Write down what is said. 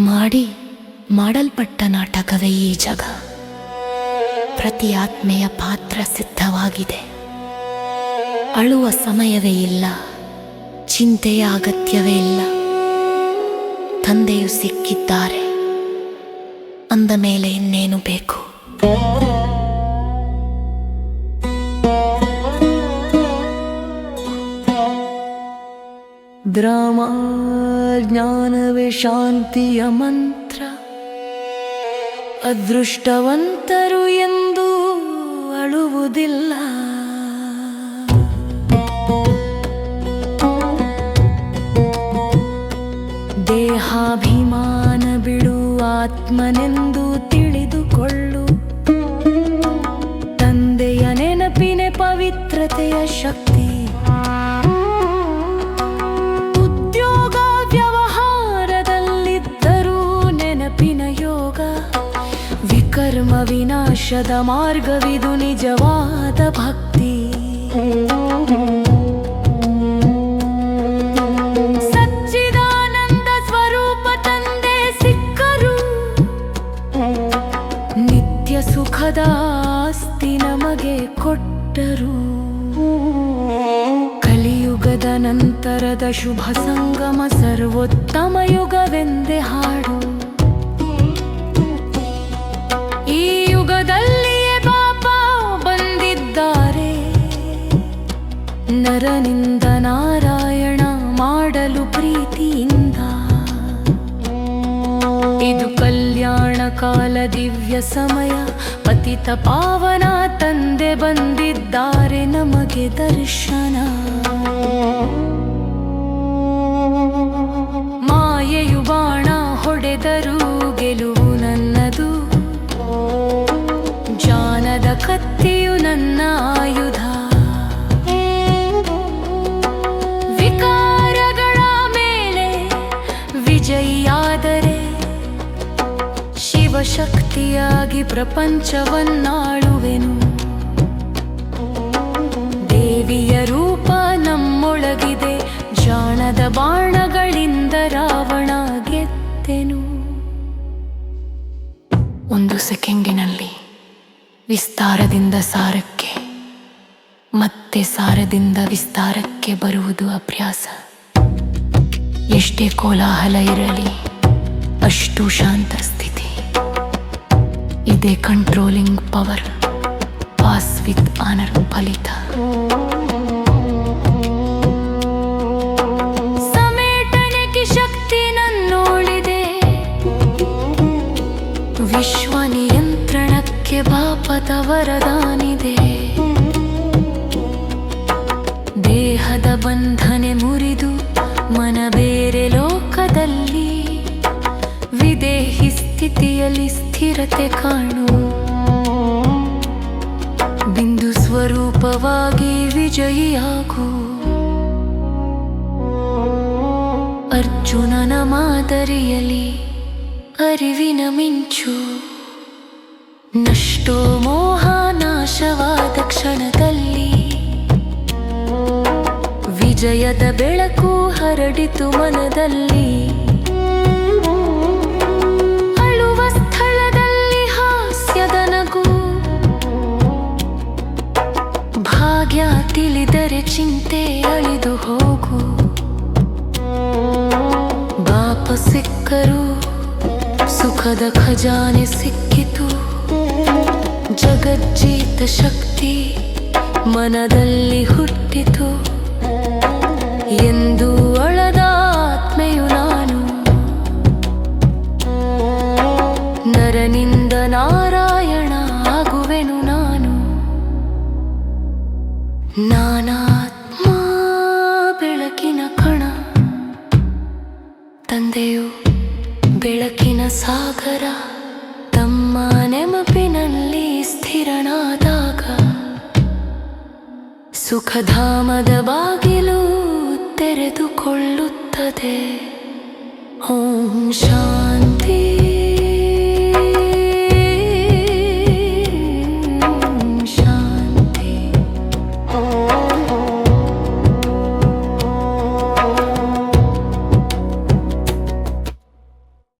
ಮಾಡಲ್ಪಟ್ಟ ನಾಟಕವೇ ಈ ಜಗ. ಪ್ರತಿ ಆತ್ಮೆಯ ಪಾತ್ರ ಸಿದ್ಧವಾಗಿದೆ. ಅಳುವ ಸಮಯವೇ ಇಲ್ಲ, ಚಿಂತೆಯ ಅಗತ್ಯವೇ ಇಲ್ಲ. ತಂದೆಯು ಸಿಕ್ಕಿದ್ದಾರೆ ಅಂದ ಮೇಲೆ ಇನ್ನೇನು ಬೇಕು? ದ್ರಾಮ ಜ್ಞಾನವೇ ಶಾಂತಿಯ ಮಂತ್ರ. ಅದೃಷ್ಟವಂತರು ಎಂದು ಅಳುವುದಿಲ್ಲ. ದೇಹಾಭಿಮಾನ ಬಿಡು, ಆತ್ಮನೆಂದು ತಿಳಿದುಕೊಳ್ಳು. ತಂದೆಯ ನೆನಪಿನ ಪವಿತ್ರತೆಯ ಶಕ್ತಿ. ಉದ್ಯೋಗ ವ್ಯವಹಾರದಲ್ಲಿದ್ದರೂ ನೆನಪಿನ ಯೋಗ. ವಿಕರ್ಮ ವಿನಾಶದ ಮಾರ್ಗವಿದು ನಿಜವಾದ ಭಕ್ತಿ. ಸಚ್ಚಿದಾನಂದ ಸ್ವರೂಪ ತಂದೆ ಸಿಕ್ಕರು. ನಿತ್ಯ ಸುಖದ ಆಸ್ತಿ ನಮಗೆ ಕೊಟ್ಟರು. ಕಲಿಯುಗದ ನಂತರದ ಶುಭ ಸಂಗಮ ಸರ್ವೋತ್ತಮ ಯುಗವೆಂದೇ ಹಾಡು. ಈ ಯುಗದಲ್ಲಿಯೇ ಬಾಬಾ ಬಂದಿದ್ದಾರೆ, ನರನಿಂದ ನಾರಾಯಣ ಮಾಡಲು ಪ್ರೀತಿಯಿಂದ. ಇದು ಕಲ್ಯಾಣ ಕಾಲ ದಿವ್ಯ ಸಮಯ. ಪತಿತ ಪಾವನ ತಂದೆ ಬಂದಿದ್ದಾರೆ ನಮಗೆ ದರ್ಶನ. ಮಾಯೆಯು ಬಾಣ ಹೊಡೆದರೂ ಗೆಲುವು ನನ್ನದು. ಜ್ಞಾನದ ಕತ್ತಿಯು ನನ್ನ ಆಯುಧ. ವಿಕಾರಗಳ ಮೇಲೆ ವಿಜಯಿಯಾದರೆ ಶಿವಶಕ್ತಿಯಾಗಿ ಪ್ರಪಂಚವನ್ನಾಳುವೆನು. ದೇವಿಯ ರೂಪ ನಮ್ಮೊಳಗಿದೆ. ಜಾಣದ ಬಾಣಗಳಿಂದ ರಾವಣ ಗೆದ್ದೆನು. ಒಂದು ಸೆಕೆಂಡಿನಲ್ಲಿ ವಿಸ್ತಾರದಿಂದ ಸಾರಕ್ಕೆ, ಮತ್ತೆ ಸಾರದಿಂದ ವಿಸ್ತಾರಕ್ಕೆ ಬರುವುದು ಅಭ್ಯಾಸ. ಎಷ್ಟೇ ಕೋಲಾಹಲ ಇರಲಿ, ಅಷ್ಟು ಶಾಂತ ಸ್ಥಿತಿ. ಇದೇ controlling power. Pass with honour ಫಲಿತ. ಸಮೇಟನೆಗೆ ಶಕ್ತಿ ನನ್ನೋಳಿದೆ. ವಿಶ್ವ ನಿಯಂತ್ರಣಕ್ಕೆ ಬಾಪದ ವರದಾನಿದೆ. ದೇಹದ ಬಂಧನೆ ಮುರಿದು ಮನ ಬೇರೆ ಲೋಕದಲ್ಲಿ. ವಿದೇಹಿ ಸ್ಥಿತಿಯಲ್ಲಿ ಸ್ಥಿರತೆ ಕಾಣು. ಬಿಂದು ಸ್ವರೂಪವಾಗಿ ವಿಜಯಿಯಾಗು. ಅರ್ಜುನನ ಮಾದರಿಯಲ್ಲಿ ಅರಿವಿನ ಮಿಂಚು. ನಷ್ಟೋ ಮೋಹ ನಾಶವಾದ ಕ್ಷಣದಲ್ಲಿ ವಿಜಯದ ಬೆಳಕು ಹರಡಿತು ಮನದಲ್ಲಿ. ಅಳುವ ಸ್ಥಳದಲ್ಲಿ ಹಾಸ್ಯದ ನಗು. ಭಾಗ್ಯ ತಿಳಿದರೆ ಚಿಂತೆ ಅಳಿದು ಹೋಗು. ಬಾಪ ಸಿಕ್ಕರು, ಸುಖದ ಖಜಾನೆ ಸಿಕ್ಕಿತು. ಜಗಜ್ಜೀತ ಶಕ್ತಿ ಮನದಲ್ಲಿ ಹುಟ್ಟಿತು. ಎಂದು ಅಳದ ಆತ್ಮೆಯು ನಾನು. ನರನಿಂದ ನಾರಾಯಣ ಆಗುವೆನು ನಾನು. ನಾನಾತ್ಮ ಬೆಳಕಿನ ಕಣ. ತಂದೆಯು ಬೆಳಕಿನ ಸಾಗರ. ತಮ್ಮ ನೆನಪಿನಲ್ಲಿ ಸ್ಥಿರನಾದಾಗ ಸುಖಧಾಮದ ಬಾಗಿಲು ತೆರೆದುಕೊಳ್ಳುತ್ತದೆ. ಓಂ ಶಾಂತಿ.